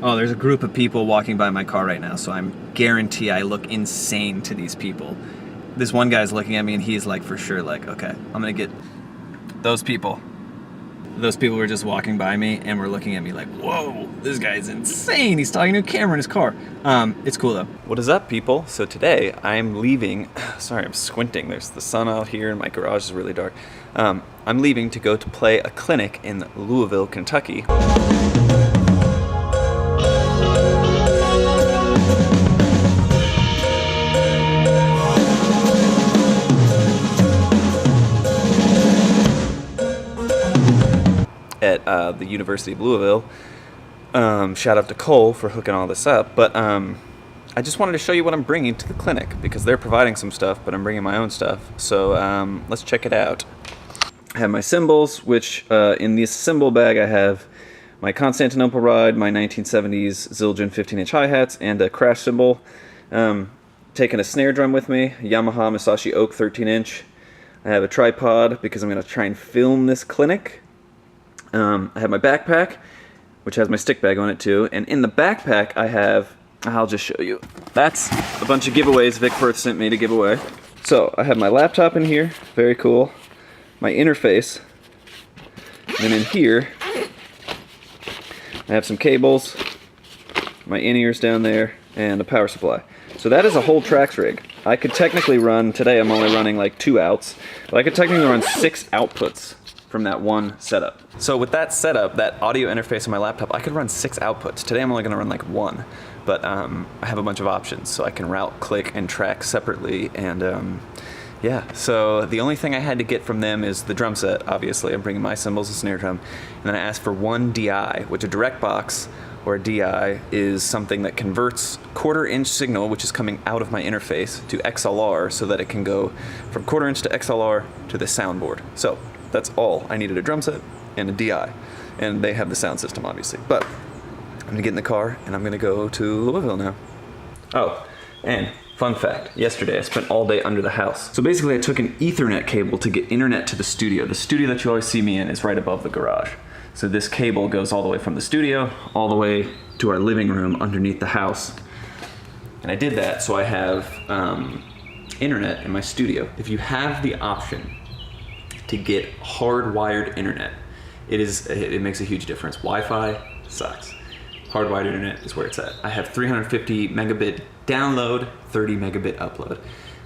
Oh, there's a group of people walking by my car right now, so I'm guarantee I look insane to these people. This one guy's looking at me and he's like, for sure, like, okay, I'm gonna get those people. Those people were just walking by me and were looking at me like, whoa, this guy's insane. He's talking to a camera in his car. It's cool though. What is up, people? So today I'm leaving. Sorry, I'm squinting. There's the sun out here and my garage is really dark. I'm leaving to go to play a clinic in Louisville, Kentucky. At the University of Louisville. Shout out to Cole for hooking all this up, but I just wanted to show you what I'm bringing to the clinic because they're providing some stuff, but I'm bringing my own stuff. So let's check it out. I have my cymbals, which in this cymbal bag I have my Constantinople ride, my 1970s Zildjian 15-inch hi-hats, and a crash cymbal. Taking a snare drum with me, Yamaha Musashi Oak 13-inch. I have a tripod because I'm going to try and film this clinic. I have my backpack, which has my stick bag on it too, and in the backpack I have, I'll just show you, that's a bunch of giveaways Vic Perth sent me to give away. So I have my laptop in here, very cool, my interface, and in here I have some cables, my in-ears down there, and a power supply. So that is a whole tracks rig. I could technically run, today I'm only running like 2 outs, but I could technically run 6 outputs from that one setup. So with that setup, that audio interface on my laptop, I could run 6 outputs. Today I'm only gonna run like 1, but I have a bunch of options, so I can route, click, and track separately, and yeah. So the only thing I had to get from them is the drum set, obviously. I'm bringing my cymbals and snare drum, and then I asked for 1 DI, which a direct box, or a DI, is something that converts 1/4 inch signal, which is coming out of my interface, to XLR, so that it can go from 1/4 inch to XLR to the soundboard. So that's all. I needed a drum set and a DI, and they have the sound system, obviously. But I'm gonna get in the car and I'm gonna go to Louisville now. Oh, and fun fact, yesterday I spent all day under the house. So basically I took an Ethernet cable to get internet to the studio. The studio that you always see me in is right above the garage. So this cable goes all the way from the studio, all the way to our living room underneath the house. And I did that so I have internet in my studio. If you have the option to get hardwired internet, it makes a huge difference. Wi-Fi sucks. Hardwired internet is where it's at. I have 350 megabit download, 30 megabit upload.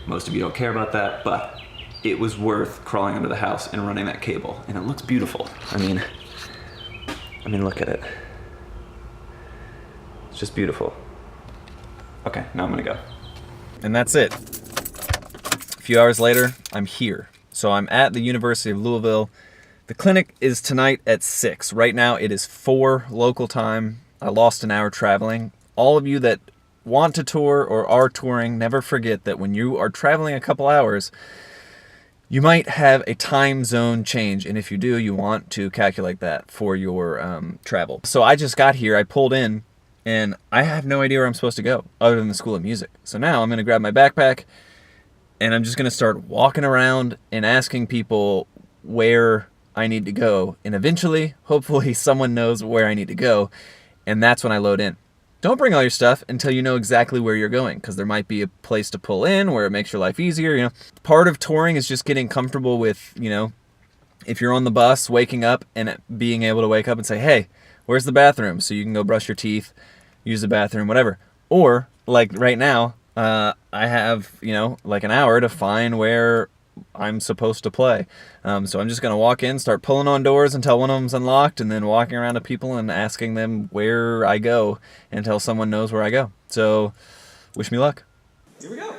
Most of you don't care about that, but it was worth crawling under the house and running that cable, and it looks beautiful. I mean, look at it. It's just beautiful. Okay, now I'm gonna go. And that's it. A few hours later, I'm here. So I'm at the University of Louisville. The clinic is tonight at 6. Right now it is 4 local time. I lost an hour traveling. All of you that want to tour or are touring, never forget that when you are traveling a couple hours, you might have a time zone change. And if you do, you want to calculate that for your travel. So I just got here, I pulled in, and I have no idea where I'm supposed to go other than the School of Music. So now I'm gonna grab my backpack and I'm just gonna start walking around and asking people where I need to go. And eventually, hopefully someone knows where I need to go. And that's when I load in. Don't bring all your stuff until you know exactly where you're going, because there might be a place to pull in where it makes your life easier. You know, part of touring is just getting comfortable with, you know, if you're on the bus, waking up and being able to wake up and say, hey, where's the bathroom? So you can go brush your teeth, use the bathroom, whatever. Or like right now, I have, you know, like an hour to find where I'm supposed to play. So I'm just going to walk in, start pulling on doors until one of them's unlocked, and then walking around to people and asking them where I go until someone knows where I go. So wish me luck. Here we go.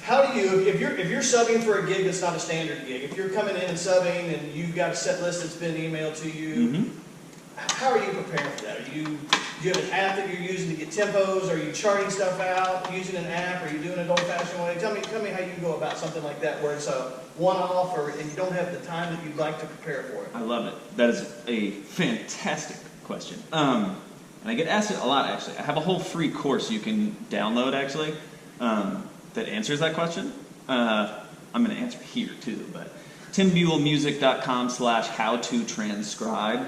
how do you, if you're subbing for a gig that's not a standard gig, if you're coming in and subbing and you've got a set list that's been emailed to you, how are you preparing for that? Do you have an app that you're using to get tempos? Are you charting stuff out using an app? Are you doing it old-fashioned way? Tell me how you go about something like that where it's a one-off and you don't have the time that you'd like to prepare for it. I love it. That is a fantastic question. And I get asked it a lot, actually. I have a whole free course you can download, actually, that answers that question. I'm going to answer here, too, but timbuellmusic.com/how-to-transcribe.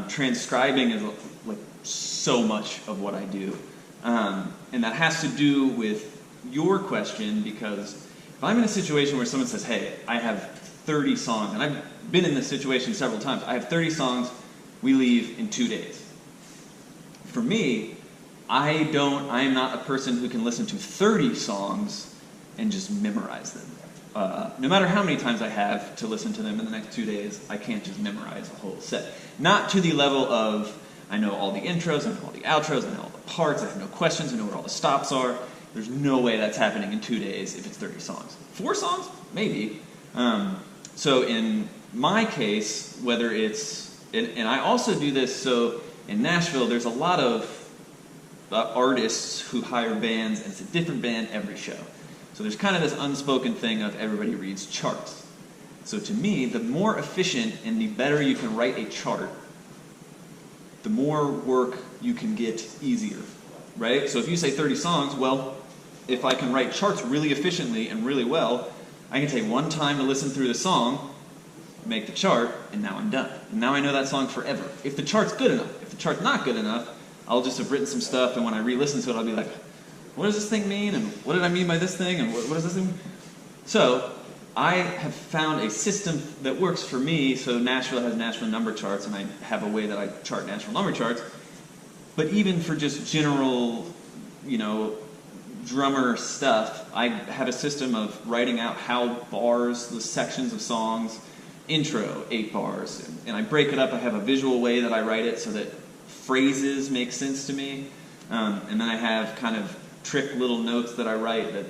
Transcribing is like so much of what I do. And that has to do with your question, because if I'm in a situation where someone says, hey, I have 30 songs, and I've been in this situation several times, I have 30 songs, we leave in 2 days. For me, I am not a person who can listen to 30 songs and just memorize them. No matter how many times I have to listen to them in the next 2 days, I can't just memorize a whole set. Not to the level of, I know all the intros, I know all the outros, I know all the parts, I have no questions, I know where all the stops are. There's no way that's happening in 2 days if it's 30 songs. 4 songs? Maybe. So in my case, whether it's, and I also do this, so in Nashville, there's a lot of artists who hire bands, and it's a different band every show. So there's kind of this unspoken thing of everybody reads charts. So to me, the more efficient and the better you can write a chart, the more work you can get easier, right? So if you say 30 songs, well, if I can write charts really efficiently and really well, I can take one time to listen through the song, make the chart, and now I'm done. And now I know that song forever. If the chart's good enough. If the chart's not good enough, I'll just have written some stuff, and when I re-listen to it, I'll be like, what does this thing mean? And what did I mean by this thing? And what does this thing mean? So I have found a system that works for me. So Nashville has Nashville number charts, and I have a way that I chart Nashville number charts. But even for just general, drummer stuff, I have a system of writing out how bars, the sections of songs, intro, 8 bars. And I break it up. I have a visual way that I write it so that phrases make sense to me. And then I have kind of trick little notes that I write that,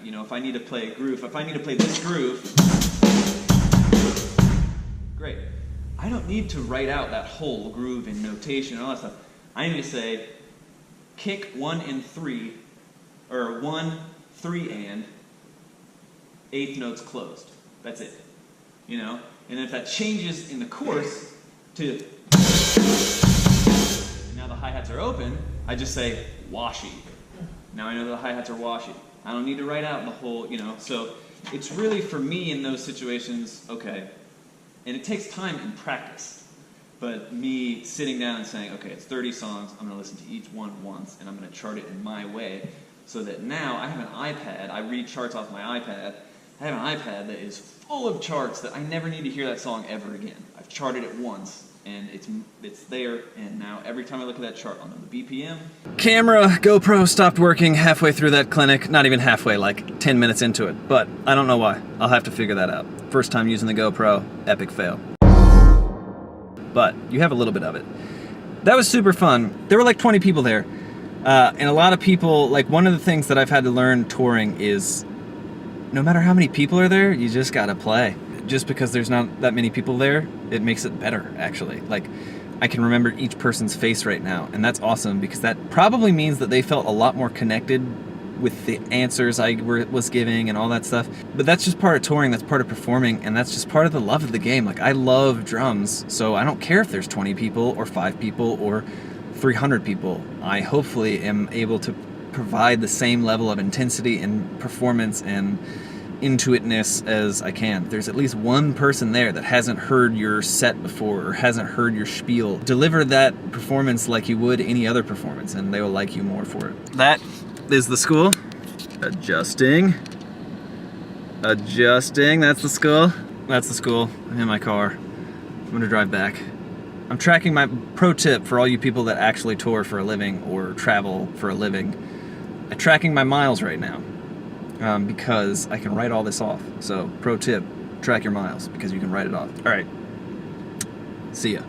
if I need to play a groove, if I need to play this groove, great. I don't need to write out that whole groove in notation and all that stuff. I need to say, kick 1 and 3, or 1, 3 and, 8th notes closed. That's it. And if that changes in the chorus to, now the hi-hats are open, I just say, washy. Now I know the hi-hats are washy. I don't need to write out the whole, So it's really, for me in those situations, okay, and it takes time and practice. But me sitting down and saying, okay, it's 30 songs, I'm going to listen to each one once, and I'm going to chart it in my way, so that now I have an iPad, I read charts off my iPad, I have an iPad that is full of charts that I never need to hear that song ever again. I've charted it once, and it's there, and now every time I look at that chart, I'll know the BPM. Camera, GoPro stopped working halfway through that clinic. Not even halfway, like 10 minutes into it. But I don't know why. I'll have to figure that out. First time using the GoPro, epic fail. But you have a little bit of it. That was super fun. There were like 20 people there. And a lot of people, like one of the things that I've had to learn touring is no matter how many people are there, you just gotta play. Just because there's not that many people there, it makes it better, actually. Like, I can remember each person's face right now, and that's awesome because that probably means that they felt a lot more connected with the answers I was giving and all that stuff. But that's just part of touring, that's part of performing, and that's just part of the love of the game. Like, I love drums, so I don't care if there's 20 people or 5 people or 300 people. I hopefully am able to provide the same level of intensity and performance and intuitiveness as I can. If there's at least one person there that hasn't heard your set before or hasn't heard your spiel, deliver that performance like you would any other performance, and they will like you more for it. That is the school. Adjusting. That's the school. That's the school. I'm in my car. I'm gonna drive back. I'm tracking my pro tip for all you people that actually tour for a living or travel for a living. I'm tracking my miles right now because I can write all this off. So pro tip, track your miles because you can write it off. All right. See ya.